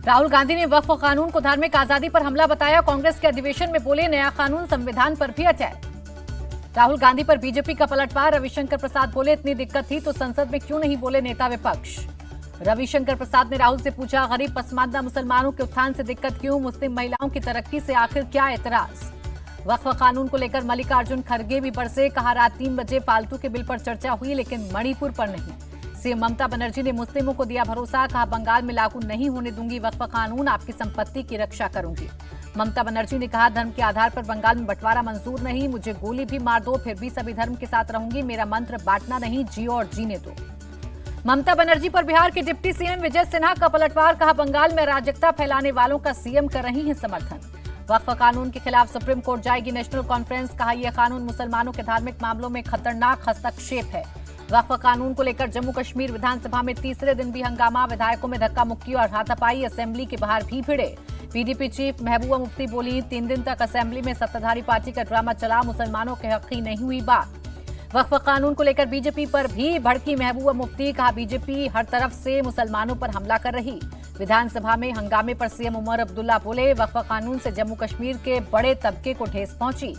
राहुल गांधी ने वक्फ कानून को धार्मिक आजादी पर हमला बताया। कांग्रेस के अधिवेशन में बोले नया कानून संविधान पर भी अटैक। राहुल गांधी पर बीजेपी का पलटवार। रविशंकर प्रसाद बोले इतनी दिक्कत थी तो संसद में क्यों नहीं बोले नेता विपक्ष। रविशंकर प्रसाद ने राहुल से पूछा गरीब पसमानदा मुसलमानों के उत्थान से दिक्कत क्यों, मुस्लिम महिलाओं की तरक्की से आखिर क्या एतराज। वक्फ कानून को लेकर मल्लिकार्जुन खड़गे भी बरसे। कहा रात 3 बजे फालतू के बिल पर चर्चा हुई लेकिन मणिपुर पर नहीं। सीएम ममता बनर्जी ने मुस्लिमों को दिया भरोसा। कहा बंगाल में लागू नहीं होने दूंगी वक्फ कानून, आपकी संपत्ति की रक्षा करूंगी। ममता बनर्जी ने कहा धर्म के आधार पर बंगाल में बंटवारा मंजूर नहीं, मुझे गोली भी मार दो फिर भी सभी धर्म के साथ रहूंगी, मेरा मंत्र बांटना नहीं, जियो और जीने दो। ममता बनर्जी पर बिहार के डिप्टी सीएम विजय सिन्हा का पलटवार। कहा बंगाल में अराजकता फैलाने वालों का सीएम कर रही है समर्थन। वक्फ कानून के खिलाफ सुप्रीम कोर्ट जाएगी नेशनल कॉन्फ्रेंस। कहा यह कानून मुसलमानों के धार्मिक मामलों में खतरनाक हस्तक्षेप है। वक्फ कानून को लेकर जम्मू कश्मीर विधानसभा में तीसरे दिन भी हंगामा। विधायकों में धक्का मुक्की और हाथापाई। असेंबली के बाहर भी भिड़े। पीडीपी चीफ महबूबा मुफ्ती बोली 3 दिन तक असेंबली में सत्ताधारी पार्टी का ड्रामा चला, मुसलमानों के हक की नहीं हुई बात। वक्फ कानून को लेकर बीजेपी पर भी भड़की महबूबा मुफ्ती। कहा बीजेपी हर तरफ से मुसलमानों पर हमला कर रही। विधानसभा में हंगामे पर सीएम उमर अब्दुल्ला बोले वक्फ कानून से जम्मू कश्मीर के बड़े तबके को ठेस पहुंची।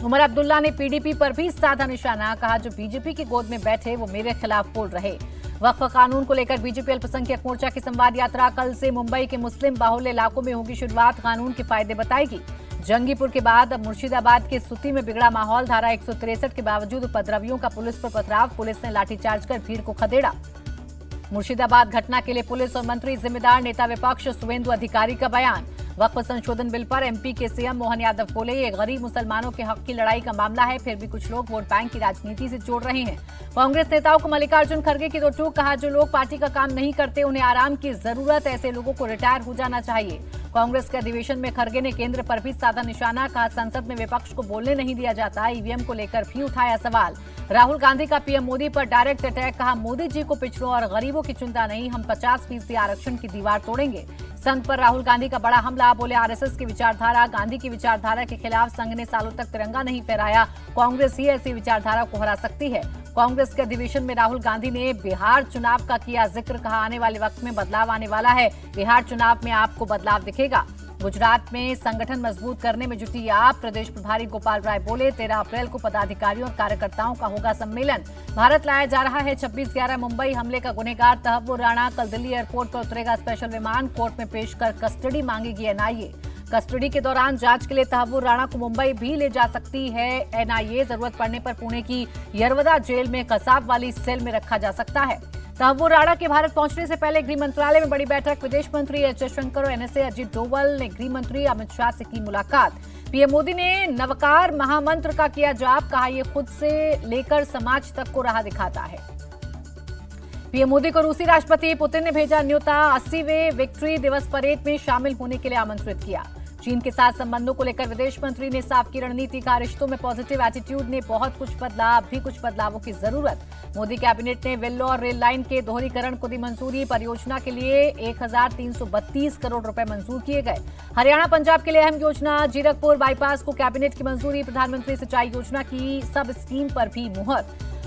उमर अब्दुल्ला ने पीडीपी पर भी साधा निशाना। कहा जो बीजेपी की गोद में बैठे वो मेरे खिलाफ बोल रहे। वक्फ कानून को लेकर बीजेपी अल्पसंख्यक मोर्चा की संवाद यात्रा कल से मुंबई के मुस्लिम बाहुल्य इलाकों में होगी शुरुआत। कानून के फायदे बताएगी। जंगीपुर के बाद अब मुर्शिदाबाद के सुती में बिगड़ा माहौल। धारा 163 के बावजूद उपद्रवियों का पुलिस पर पथराव। पुलिस ने लाठीचार्ज कर भीड़ को खदेड़ा। मुर्शिदाबाद घटना के लिए पुलिस और मंत्री जिम्मेदार। नेता विपक्ष सुवेंदु अधिकारी का बयान। वक्फ संशोधन बिल पर एमपी के सीएम मोहन यादव बोले ये गरीब मुसलमानों के हक की लड़ाई का मामला है, फिर भी कुछ लोग वोट बैंक की राजनीति से जोड़ रहे हैं। कांग्रेस नेताओं को मल्लिकार्जुन खड़गे की रोकटोक। कहा जो लोग पार्टी का काम नहीं करते उन्हें आराम की जरूरत, ऐसे लोगों को रिटायर हो जाना चाहिए। कांग्रेस के अधिवेशन में खड़गे ने केंद्र पर भी साधा निशाना। कहा संसद में विपक्ष को बोलने नहीं दिया जाता। ईवीएम को लेकर भी उठाया सवाल। राहुल गांधी का पीएम मोदी पर डायरेक्ट अटैक। कहा मोदी जी को पिछड़ों और गरीबों की चिंता नहीं, हम 50% आरक्षण की दीवार तोड़ेंगे। संघ पर राहुल गांधी का बड़ा हमला। बोले आरएसएस की विचारधारा, गांधी की विचारधारा के खिलाफ संघ ने सालों तक तिरंगा नहीं फहराया। कांग्रेस ही ऐसी विचारधारा को हरा सकती है। कांग्रेस के अधिवेशन में राहुल गांधी ने बिहार चुनाव का किया जिक्र। कहा आने वाले वक्त में बदलाव आने वाला है, बिहार चुनाव में आपको बदलाव दिखेगा। गुजरात में संगठन मजबूत करने में जुटी आप। प्रदेश प्रभारी गोपाल राय बोले 13 अप्रैल को पदाधिकारियों और कार्यकर्ताओं का होगा सम्मेलन। भारत लाया जा रहा है 26/11 मुंबई हमले का गुनहगार तहव्वुर राणा। कल दिल्ली एयरपोर्ट पर उतरेगा स्पेशल विमान। कोर्ट में पेश कर कस्टडी मांगेगी एनआईए। कस्टडी के दौरान जांच के लिए तहव्वुर राणा को मुंबई भी ले जा सकती है एनआईए। जरूरत पड़ने पर पुणे की यरवदा जेल में कसाब वाली सेल में रखा जा सकता है। तहव्वुर राणा के भारत पहुंचने से पहले गृह मंत्रालय में बड़ी बैठक। विदेश मंत्री एस जयशंकर और एनएसए अजीत डोवल ने गृह मंत्री अमित शाह से की मुलाकात। पीएम मोदी ने नवकार महामंत्र का किया जाप। कहा यह खुद से लेकर समाज तक को राह दिखाता है। पीएम मोदी को रूसी राष्ट्रपति पुतिन ने भेजा न्योता। 80वें विक्ट्री दिवस परेड में शामिल होने के लिए आमंत्रित किया। चीन के साथ संबंधों को लेकर विदेश मंत्री ने साफ की रणनीति। का रिश्तों में पॉजिटिव एटीट्यूड ने बहुत कुछ बदला, अब भी कुछ बदलावों की जरूरत। मोदी कैबिनेट ने वेल्लोर रेल लाइन के दोहरीकरण को दी मंजूरी। परियोजना के लिए 1332 करोड़ रुपए मंजूर किए गए। हरियाणा पंजाब के लिए अहम योजना जीरकपुर बाईपास को कैबिनेट की मंजूरी। प्रधानमंत्री सिंचाई योजना की सब स्कीम पर भी मुहर।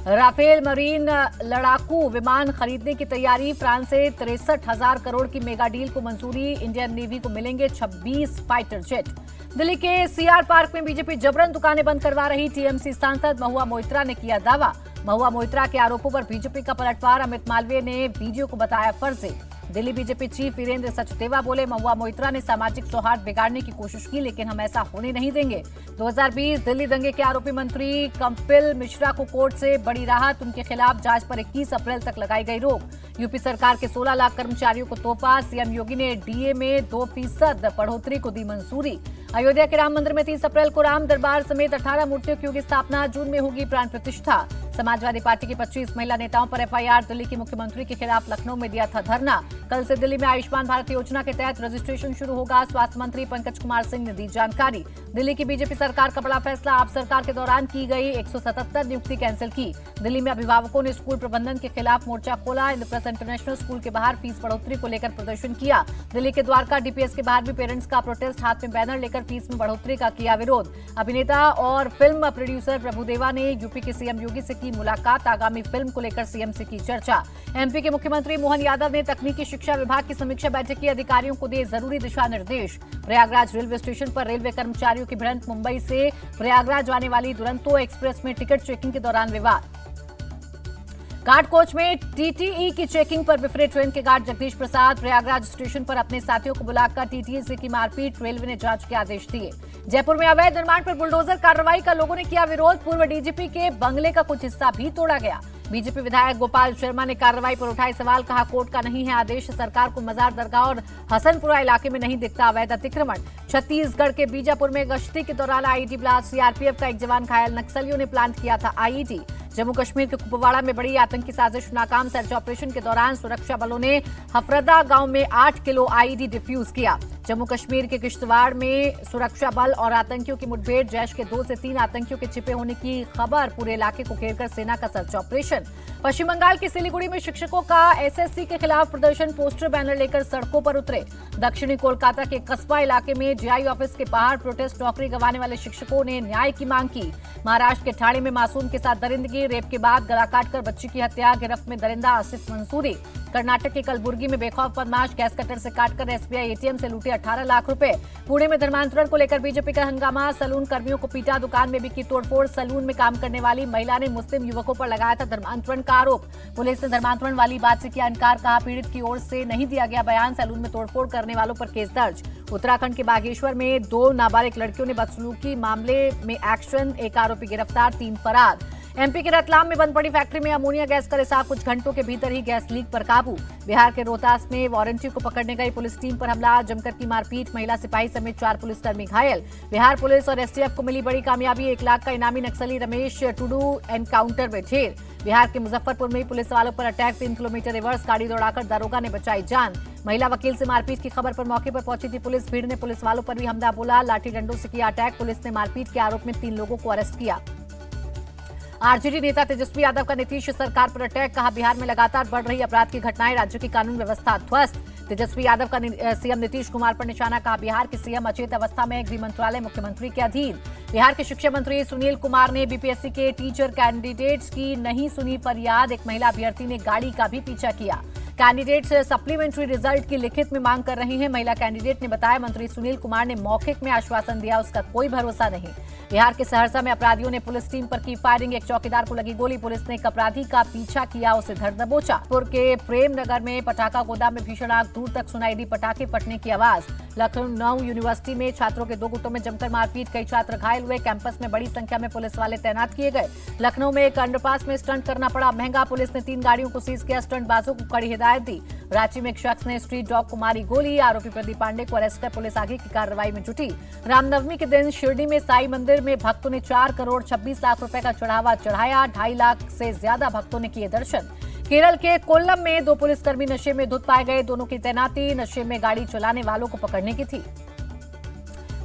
राफेल मरीन लड़ाकू विमान खरीदने की तैयारी। फ्रांस से 63,000 करोड़ की मेगा डील को मंजूरी। इंडियन नेवी को मिलेंगे 26 फाइटर जेट। दिल्ली के सीआर पार्क में बीजेपी जबरन दुकानें बंद करवा रही। टीएमसी सांसद महुआ मोइत्रा ने किया दावा। महुआ मोइत्रा के आरोपों पर बीजेपी का पलटवार। अमित मालवीय ने वीडियो को बताया फर्जी। दिल्ली बीजेपी चीफ वीरेंद्र सचदेवा बोले महुआ मोइत्रा ने सामाजिक सौहार्द बिगाड़ने की कोशिश की लेकिन हम ऐसा होने नहीं देंगे। 2020 दिल्ली दंगे के आरोपी मंत्री कपिल मिश्रा को कोर्ट से बड़ी राहत। उनके खिलाफ जांच पर 21 अप्रैल तक लगाई गई रोक। यूपी सरकार के 16 लाख कर्मचारियों को तोहफा। सीएम योगी ने डीए में 2% बढ़ोतरी को दी मंजूरी। अयोध्या के राम मंदिर में 30 अप्रैल को राम दरबार समेत 18 मूर्तियों की होगी स्थापना। जून में होगी प्राण प्रतिष्ठा। समाजवादी पार्टी की 25 महिला नेताओं पर एफआईआर। दिल्ली की मुख्यमंत्री के खिलाफ लखनऊ में दिया था धरना। कल से दिल्ली में आयुष्मान भारत योजना के तहत रजिस्ट्रेशन शुरू होगा। स्वास्थ्य मंत्री पंकज कुमार सिंह ने दी जानकारी। दिल्ली की बीजेपी सरकार का बड़ा फैसला। आप सरकार के दौरान की गई 177 नियुक्ति कैंसिल की। दिल्ली में अभिभावकों ने स्कूल प्रबंधन के खिलाफ मोर्चा खोला। इंद्रप्रस्थ इंटरनेशनल स्कूल के बाहर फीस बढ़ोतरी को लेकर प्रदर्शन किया। दिल्ली के द्वारका डीपीएस के बाहर भी पेरेंट्स का प्रोटेस्ट। हाथ में बैनर लेकर फीस में बढ़ोतरी का किया विरोध। अभिनेता और फिल्म प्रोड्यूसर प्रभुदेवा ने यूपी के सीएम योगी से की की मुलाकात, आगामी फिल्म को लेकर सीएम से की चर्चा। एमपी के मुख्यमंत्री मोहन यादव ने तकनीकी शिक्षा विभाग की समीक्षा बैठक की, अधिकारियों को दिए जरूरी दिशा निर्देश। प्रयागराज रेलवे स्टेशन पर रेलवे कर्मचारियों की भिड़ंत, मुंबई से प्रयागराज आने वाली दुरंतो एक्सप्रेस में टिकट चेकिंग के दौरान विवाद। गार्ड कोच में टीटीई की चेकिंग पर बिफरे ट्रेन के गार्ड जगदीश प्रसाद, प्रयागराज स्टेशन पर अपने साथियों को बुलाकर टीटीई से की मारपीट, रेलवे ने जांच के आदेश दिए। जयपुर में अवैध निर्माण पर बुलडोजर कार्रवाई का लोगों ने किया विरोध, पूर्व डीजीपी के बंगले का कुछ हिस्सा भी तोड़ा गया। बीजेपी विधायक गोपाल शर्मा ने कार्रवाई पर उठाए सवाल, कहा कोर्ट का नहीं है आदेश, सरकार को मजार दरगाह और हसनपुरा इलाके में नहीं दिखता अवैध अतिक्रमण। छत्तीसगढ़ के बीजापुर में गश्ती के दौरान आईईडी ब्लास्ट, सीआरपीएफ का एक जवान घायल, नक्सलियों ने प्लांट किया था आईईडी। जम्मू कश्मीर के कुपवाड़ा में बड़ी आतंकी साजिश नाकाम, सर्च ऑपरेशन के दौरान सुरक्षा बलों ने हफरदा गांव में 8 किलो आईईडी डिफ्यूज किया। जम्मू कश्मीर के किश्तवाड़ में सुरक्षा बल और आतंकियों की मुठभेड़, जैश के 2 से 3 आतंकियों के छिपे होने की खबर, पूरे इलाके को घेरकर सेना का सर्च ऑपरेशन। पश्चिम बंगाल के सिलीगुड़ी में शिक्षकों का एसएससी के खिलाफ प्रदर्शन, पोस्टर बैनर लेकर सड़कों पर उतरे। दक्षिणी कोलकाता के कस्बा इलाके में जीआई ऑफिस के बाहर प्रोटेस्ट, नौकरी गंवाने वाले शिक्षकों ने न्याय की मांग की। महाराष्ट्र के ठाणे में मासूम के साथ दरिंदगी, रेप के बाद गला काटकर बच्ची की हत्या, गिरफ्त में दरिंदा आसिफ मंसूरी। कर्नाटक के कलबुर्गी में बेखौफ बदमाश गैस कटर से काटकर एसबीआई एटीएम से लूटे 18 लाख रुपए। पुणे में धर्मांतरण को लेकर बीजेपी का हंगामा, सैलून कर्मियों को पीटा, दुकान में भी की तोड़फोड़। सैलून में काम करने वाली महिला ने मुस्लिम युवकों पर लगाया था धर्मांतरण का आरोप। पुलिस ने धर्मांतरण वाली बात से किया इनकार, कहा पीड़ित की ओर से नहीं दिया गया बयान। सैलून में तोड़फोड़ करने वालों पर केस दर्ज। उत्तराखंड के बागेश्वर में 2 नाबालिग लड़कियों ने बदसलूकी मामले में एक्शन, 1 आरोपी गिरफ्तार, 3 फरार। एमपी के रतलाम में बंद पड़ी फैक्ट्री में अमोनिया गैस का रिसाव, कुछ घंटों के भीतर ही गैस लीक पर काबू। बिहार के रोहतास में वारंटी को पकड़ने गई पुलिस टीम पर हमला, जमकर की मारपीट, महिला सिपाही समेत 4 पुलिसकर्मी घायल। बिहार पुलिस और एसटीएफ को मिली बड़ी कामयाबी, 1 लाख का इनामी नक्सली रमेश टुडू एनकाउंटर में ढेर। बिहार के मुजफ्फरपुर में पुलिस वालों पर अटैक, 3 किलोमीटर रिवर्स गाड़ी दौड़ाकर दारोगा ने बचाई जान। महिला वकील से मारपीट की खबर पर मौके पर पहुंची थी पुलिस, भीड़ ने पुलिस वालों पर भी हमला बोला, लाठी डंडों से किया अटैक। पुलिस ने मारपीट के आरोप में 3 लोगों को अरेस्ट किया। आरजेडी नेता तेजस्वी यादव का नीतीश सरकार पर अटैक, कहा बिहार में लगातार बढ़ रही अपराध की घटनाएं, राज्य की कानून व्यवस्था ध्वस्त। तेजस्वी यादव का सीएम नीतीश कुमार पर निशाना, कहा बिहार के सीएम अचेत अवस्था में, गृह मंत्रालय मुख्यमंत्री के अधीन। बिहार के शिक्षा मंत्री सुनील कुमार ने बीपीएससी के टीचर कैंडिडेट्स की नहीं सुनी फरियाद, एक महिला अभ्यर्थी ने गाड़ी का भी पीछा किया। कैंडिडेट्स सप्लीमेंट्री रिजल्ट की लिखित में मांग कर रहे हैं। महिला कैंडिडेट ने बताया मंत्री सुनील कुमार ने मौखिक में आश्वासन दिया, उसका कोई भरोसा नहीं। बिहार के सहरसा में अपराधियों ने पुलिस टीम पर की फायरिंग, एक चौकीदार को लगी गोली, पुलिस ने एक अपराधी का पीछा किया, उसे धर दबोचा। पुर के प्रेम नगर में पटाखा गोदाम में भीषण आग, दूर तक सुनाई दी पटाखे फटने की आवाज। लखनऊ यूनिवर्सिटी में छात्रों के 2 गुटों में जमकर मारपीट, कई छात्र घायल हुए, कैंपस में बड़ी संख्या में पुलिस वाले तैनात किए गए। लखनऊ में एक अंडरपास में स्टंट करना पड़ा महंगा, पुलिस ने 3 गाड़ियों को सीज किया, स्टंटबाजों को कड़ी हिदायत दी। रांची में एक शख्स ने स्ट्रीट डॉग को मारी गोली, आरोपी प्रदीप पांडे को अरेस्ट कर पुलिस आगे की कार्रवाई में जुटी। रामनवमी के दिन शिरडी में साई मंदिर में भक्तों ने 4 करोड़ 26 लाख रुपए का चढ़ावा चढ़ाया, 2.5 लाख से ज्यादा भक्तों ने किए दर्शन। केरल के कोल्लम में 2 पुलिसकर्मी नशे में धुत पाए गए, दोनों की तैनाती नशे में गाड़ी चलाने वालों को पकड़ने की थी।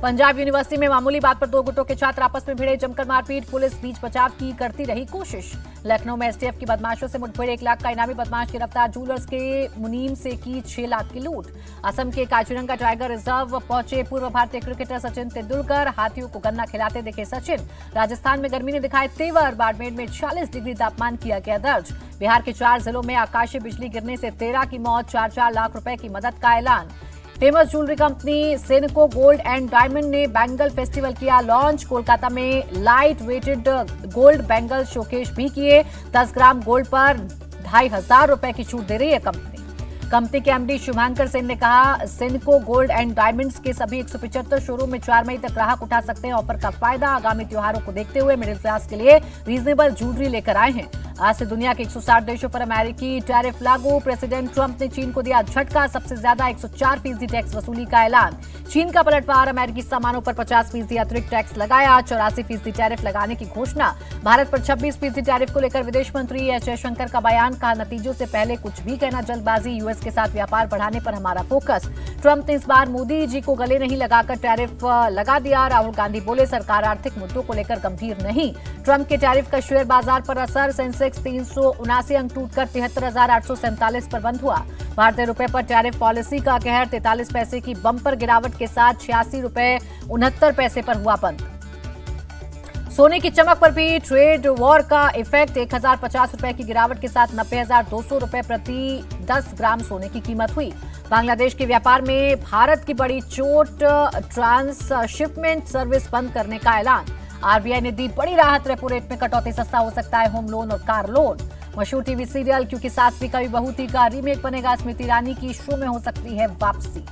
पंजाब यूनिवर्सिटी में मामूली बात पर 2 गुटों के छात्र आपस में भिड़े, जमकर मारपीट, पुलिस बीच बचाव की करती रही कोशिश। लखनऊ में एसटीएफ की बदमाशों से मुठभेड़, 1 लाख का इनामी बदमाश गिरफ्तार, जूलर्स के मुनीम से की 6 लाख की लूट। असम के काजीरंगा टाइगर रिजर्व पहुंचे पूर्व भारतीय क्रिकेटर सचिन तेंदुलकर, हाथियों को गन्ना खिलाते दिखे सचिन। राजस्थान में गर्मी ने दिखाए तेवर, बाड़मेर में 40 डिग्री तापमान किया गया दर्ज। बिहार के 4 जिलों में आकाशीय बिजली गिरने से 13 की मौत, 4-4 लाख रुपए की मदद का ऐलान। Famous jewellery company Senco gold and diamond ने बैंगल फेस्टिवल किया लॉन्च, कोलकाता में light weighted gold bangle showcase भी किए, 10 ग्राम गोल्ड पर 2,500 रुपए की छूट दे रही है कंपनी के एमडी शुभांकर सेन ने कहा सेनको गोल्ड एंड डायमंड्स के सभी 175 शोरूम में 4 मई तक ग्राहक उठा सकते हैं ऑफर का फायदा। आगामी त्योहारों को देखते हुए मिडिल क्लास के लिए रीजनेबल ज्वेलरी लेकर आए हैं। आज से दुनिया के 160 देशों पर अमेरिकी टैरिफ लागू, प्रेसिडेंट ट्रंप ने चीन को दिया झटका, सबसे ज्यादा 104% टैक्स वसूली का ऐलान। चीन का पलटवार, अमेरिकी सामानों पर 50% अतिरिक्त टैक्स लगाया, 84% टैरिफ लगाने की घोषणा। भारत पर 26% टैरिफ को लेकर विदेश मंत्री एस जयशंकर का बयान, कहा नतीजों से पहले कुछ भी कहना जल्दबाजी, यूएस के साथ व्यापार बढ़ाने पर हमारा फोकस। ट्रंप ने इस बार मोदी जी को गले नहीं लगाकर टैरिफ लगा दिया, राहुल गांधी बोले सरकार आर्थिक मुद्दों को लेकर गंभीर नहीं। ट्रंप के टैरिफ का शेयर बाजार पर असर, सेंसेक्स 379 अंक टूटकर 73,847 पर बंद हुआ। भारतीय रुपए पर टैरिफ पॉलिसी का कहर, 43 पैसे की बम्पर गिरावट के साथ 86 रुपए 69 पैसे पर हुआ बंद। सोने की चमक पर भी ट्रेड वॉर का इफेक्ट। 1050 रुपए की गिरावट के साथ 90,200 रुपए प्रति 10 ग्राम सोने की कीमत हुई। बांग्लादेश के व्यापार में भारत की बड़ी चोट, ट्रांसशिपमेंट सर्विस बंद करने का ऐलान। आरबीआई ने दी बड़ी राहत, रेपो रेट में कटौती, सस्ता हो सकता है होम लोन और कार लोन। मशहूर टीवी सीरियल क्योंकि सास भी कभी बहू थी का रीमेक बनेगा। स्मृति ईरानी की शो में हो सकती है वापसी।